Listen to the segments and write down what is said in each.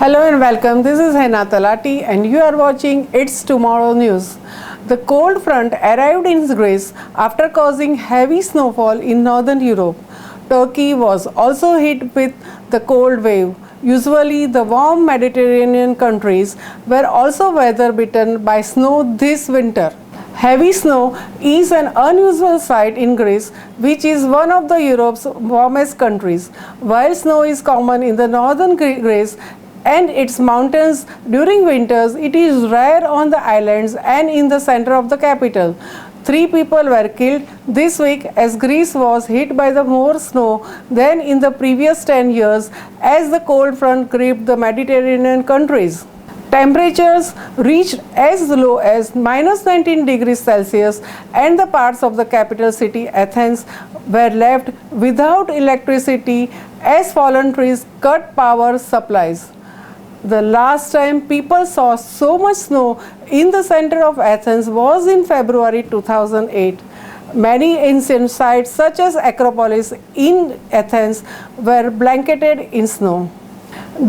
Hello and welcome. This is Hena Talati and you are watching It's Tomorrow News. The cold front arrived in Greece after causing heavy snowfall in northern Europe. Turkey was also hit with the cold wave. Usually, the warm Mediterranean countries were also weather bitten by snow this winter. Heavy snow is an unusual sight in Greece, which is one of the Europe's warmest countries. While snow is common in the northern Greece and its mountains during winters, it is rare on the islands and in the center of the capital. 3 people were killed this week as Greece was hit by the more snow than in the previous 10 years as the cold front gripped the Mediterranean countries. Temperatures reached as low as -19 degrees Celsius and the parts of the capital city Athens were left without electricity as fallen trees cut power supplies. The last time people saw so much snow in the center of Athens was in February 2008. Many ancient sites such as Acropolis in Athens were blanketed in snow.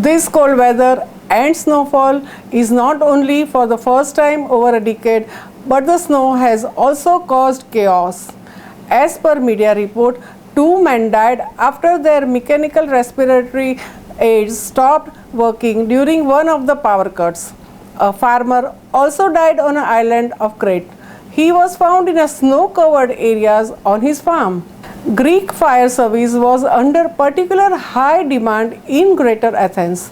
This cold weather and snowfall is not only for the first time over a decade, but the snow has also caused chaos. As per media report, 2 men died after their mechanical respiratory aids stopped working during one of the power cuts. A farmer also died on an island of Crete. He was found in a snow-covered areas on his farm. Greek fire service was under particular high demand in Greater Athens.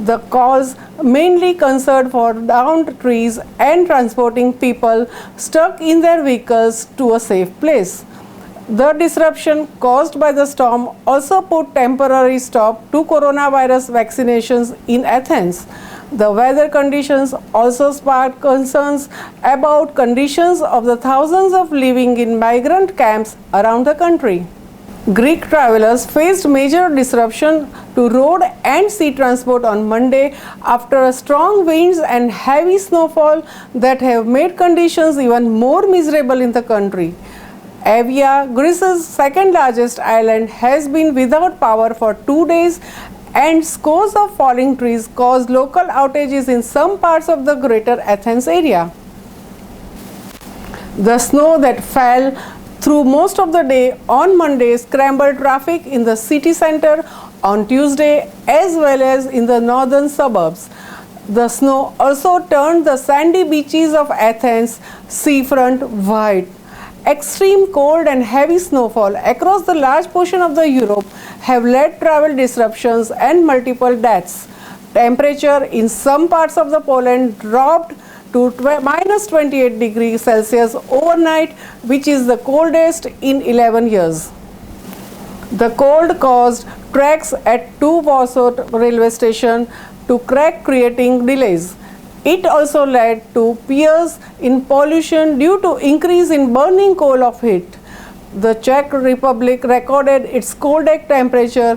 The cause mainly concerned for downed trees and transporting people stuck in their vehicles to a safe place. The disruption caused by the storm also put temporary stop to coronavirus vaccinations in Athens. The weather conditions also sparked concerns about conditions of the thousands of living in migrant camps around the country. Greek travelers faced major disruption to road and sea transport on Monday after strong winds and heavy snowfall that have made conditions even more miserable in the country. Evia, Greece's second largest island, has been without power for 2 days and scores of falling trees caused local outages in some parts of the Greater Athens area. The snow that fell through most of the day on Monday scrambled traffic in the city center on Tuesday as well as in the northern suburbs. The snow also turned the sandy beaches of Athens seafront white. Extreme cold and heavy snowfall across the large portion of the Europe have led travel disruptions and multiple deaths. Temperature in some parts of the Poland dropped to -28 degrees Celsius overnight, which is the coldest in 11 years. The cold caused tracks at 2 Warsaw railway station to crack, creating delays. It also led to fears in pollution due to increase in burning coal of heat. The Czech Republic recorded its coldest temperature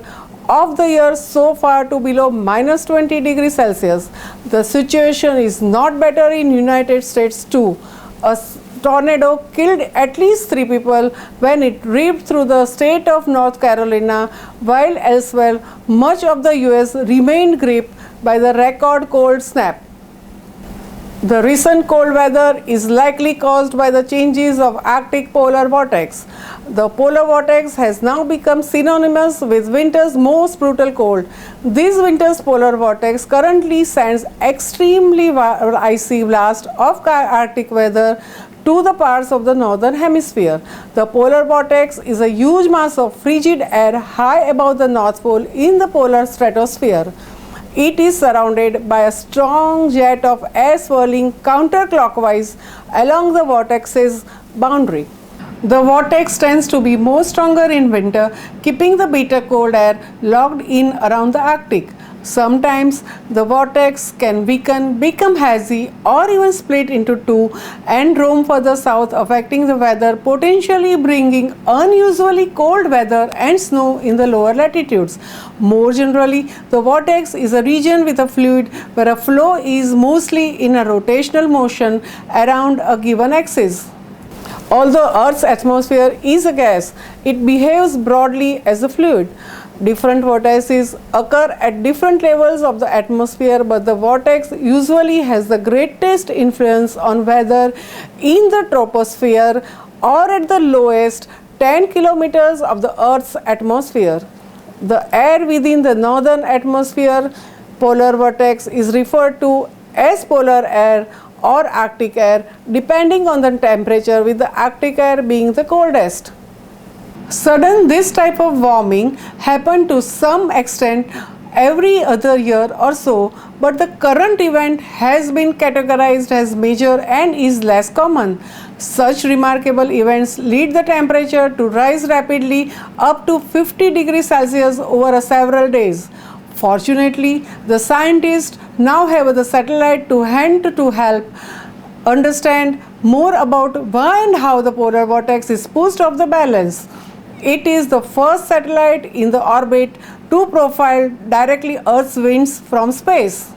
of the year so far to below -20 degrees Celsius. The situation is not better in United States too. A tornado killed at least 3 people when it ripped through the state of North Carolina, while elsewhere much of the US remained gripped by the record cold snap. The recent cold weather is likely caused by the changes of Arctic polar vortex. The polar vortex has now become synonymous with winter's most brutal cold. This winter's polar vortex currently sends extremely icy blasts of Arctic weather to the parts of the northern hemisphere. The polar vortex is a huge mass of frigid air high above the North Pole in the polar stratosphere. It is surrounded by a strong jet of air swirling counterclockwise along the vortex's boundary. The vortex tends to be more stronger in winter, keeping the bitter cold air locked in around the Arctic. Sometimes the vortex can weaken, become hazy, or even split into 2 and roam further south, affecting the weather, potentially bringing unusually cold weather and snow in the lower latitudes. More generally, the vortex is a region with a fluid where a flow is mostly in a rotational motion around a given axis. Although Earth's atmosphere is a gas, it behaves broadly as a fluid. Different vortices occur at different levels of the atmosphere, but the vortex usually has the greatest influence on weather in the troposphere or at the lowest 10 kilometers of the Earth's atmosphere. The air within the northern atmosphere polar vortex is referred to as polar air or Arctic air, depending on the temperature, with the Arctic air being the coldest. Sudden this type of warming happen to some extent every other year or so, but the current event has been categorized as major and is less common. Such remarkable events lead the temperature to rise rapidly up to 50 degrees Celsius over several days. Fortunately, the scientists now have the satellite to hand to help understand more about why and how the polar vortex is pushed off the balance. It is the first satellite in the orbit to profile directly Earth's winds from space.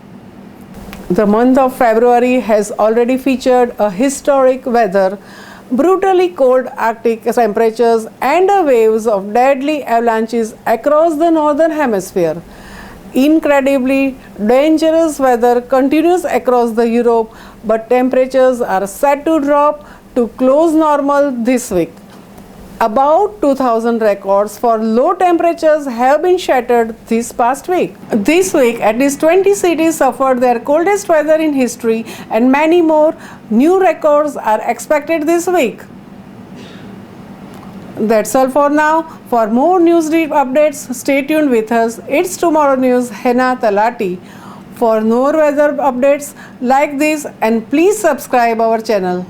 The month of February has already featured a historic weather, brutally cold Arctic temperatures, and waves of deadly avalanches across the northern hemisphere. Incredibly dangerous weather continues across the Europe, but temperatures are set to drop to close normal this week. About 2,000 records for low temperatures have been shattered this past week. This week, at least 20 cities suffered their coldest weather in history, and many more new records are expected this week. That's all for now. For more news updates, stay tuned with us. It's Tomorrow News, Hena Talati. For more weather updates like this, and please subscribe our channel.